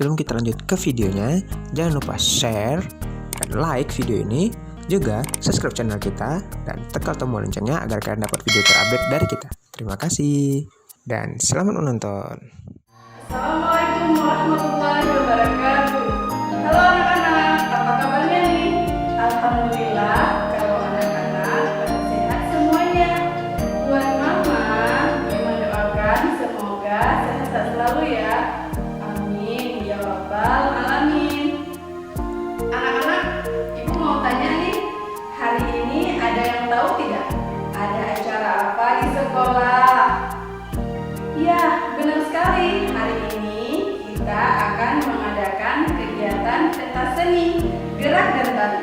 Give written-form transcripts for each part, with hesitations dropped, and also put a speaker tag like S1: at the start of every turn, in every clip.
S1: sebelum kita lanjut ke videonya, jangan lupa share dan like video ini, juga subscribe channel kita dan tekan tombol loncengnya agar kalian dapat video terupdate dari kita. Terima kasih dan selamat menonton.
S2: Assalamualaikum warahmatullahi wabarakatuh. Halo anak-anak, apa kabarnya nih? Alhamdulillah, kalau anak-anak pada sehat semuanya. Buat mama, Mimi mendoakan semoga sehat selalu ya. Amin ya rabbal alamin. Anak-anak, ibu mau tanya nih, hari ini ada yang tahu tidak? Ada acara apa di sekolah? Ya, benar sekali. Hari ini kita akan mengadakan kegiatan pentas seni, gerak dan tari.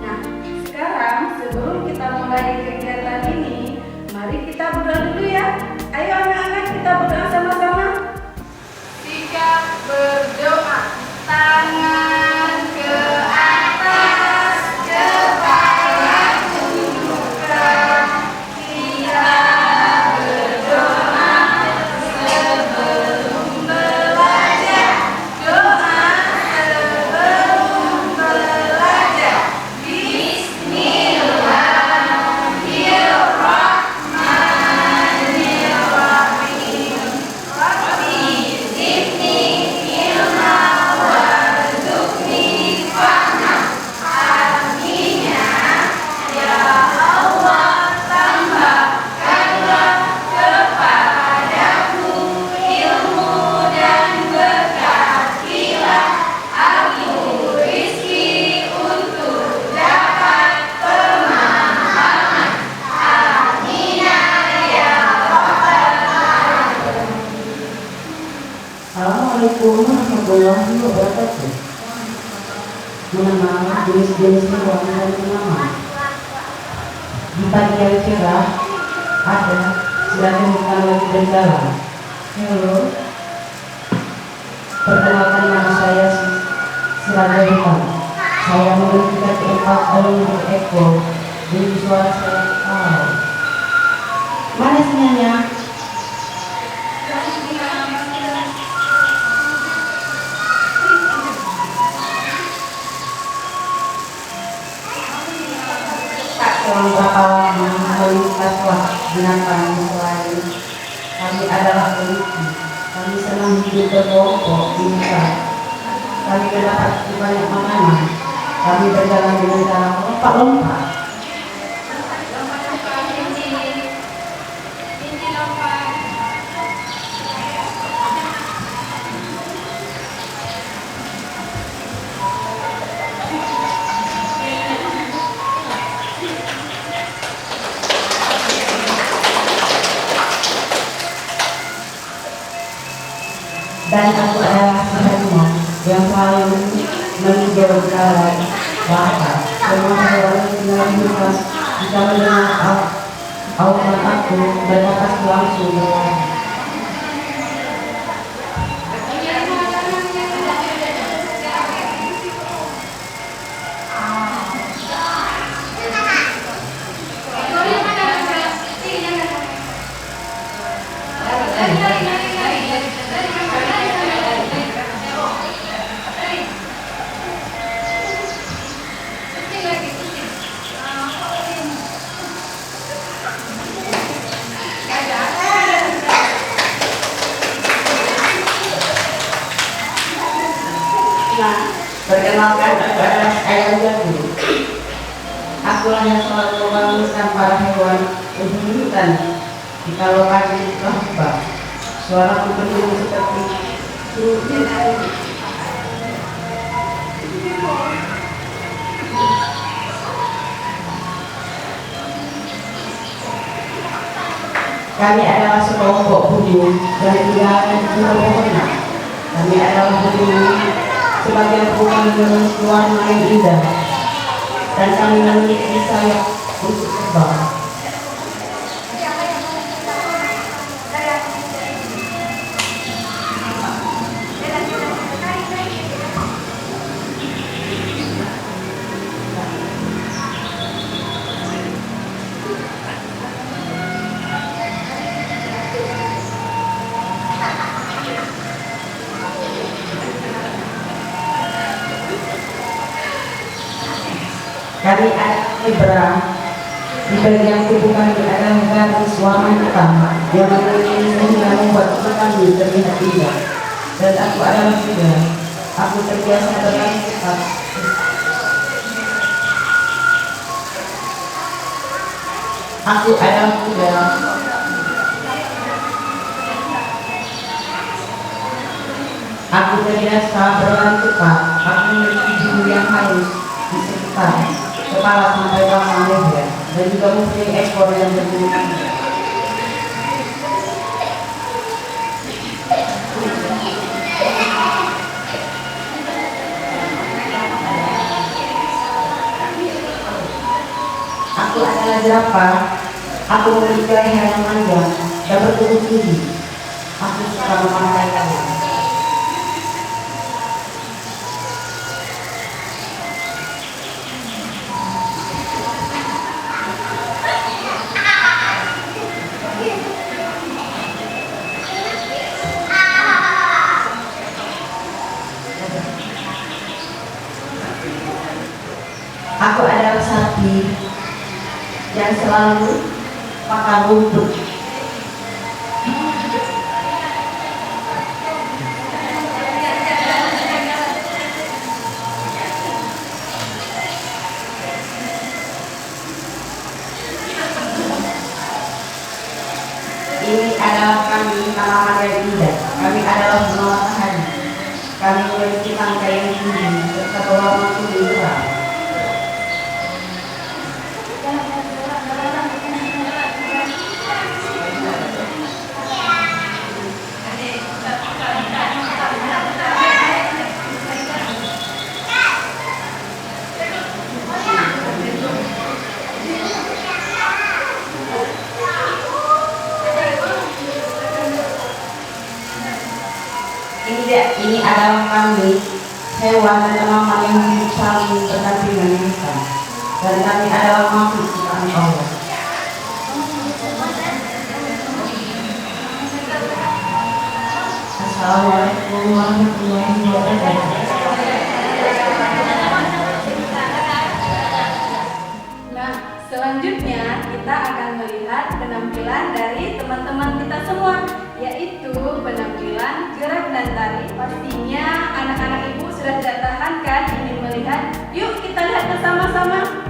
S2: Nah, sekarang sebelum kita mulai kegiatan ini, mari kita berdoa dulu ya. Ayo anak-anak, kita berdoa sama-sama. Sikap berdoa. Tangan ke atas, kepala tundukkan. Kita
S3: Assalamualaikum warahmatullahi wabarakatuh. Mengenal jenis-jenis hewan dan tanaman. Di pagi yang cerah ada sedang bukan lagi berjalan. Halo, perkenalkan nama saya Siraga Hitam. Saya memiliki kaki 4 dan berekor. Jadi suara saya awal. Mana sinyalnya? Selama berapa lama melintas binatang selain kami adalah peneliti. Kami senang hidup berkelompok di hutan. Kami mendapat banyak makanan. Kami berjalan dengan cara lompat-lompat. Dan aku adalah harimau yang selalu meninjau jalan bahkan semua hewan yang tinggal di hutan jika mendengar auman aku bernapas langsung berlari. Perkenalkan, aku adalah ayam jago. Akulah yang selalu membangunkan para hewan untuk hutan. Jikalau pagi telah tiba, suara berdengung seperti kami adalah sekelompok burung yang tinggal di pepohonan. Kami adalah burung sebagian burung memiliki warna yang indah dan kami memiliki sayap untuk terbang. Kami ada zebra. Di bagian tubuh kami ada garis warna hitam yang membuat tubuh kami terlihat indah. Dan aku adalah kuda. Aku terbiasa berlari cepat. Aku adalah kuda. Aku terbiasa berlari cepat. Aku memiliki bulu yang halus di sekitar kepala sampai belakang leher, dan juga mempunyai ekor yang berbulu panjang. Aku adalah jerapah. Aku memiliki leher yang panjang dan bertubuh tinggi. Aku suka memakai kain. Aku adalah sapi yang selalu makan rumput. Ini adalah kami, tanaman yang indah. Kami adalah bunga matahari. Kami memiliki tangkai yang tinggi serta berwarna kuning terang. Ini adalah kami, hewan dan tanaman yang hidup saling berdampingan dengan kita. Dan kami adalah makhluk ciptaan Allah. Assalamualaikum warahmatullahi wabarakatuh.
S2: Nah, selanjutnya kita akan melihat penampilan dari teman-teman kita semua, yaitu penampilan gerak dan tari. Pastinya anak-anak ibu sudah tidak tahan kan ingin melihat. Yuk kita lihat bersama-sama.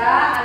S2: kita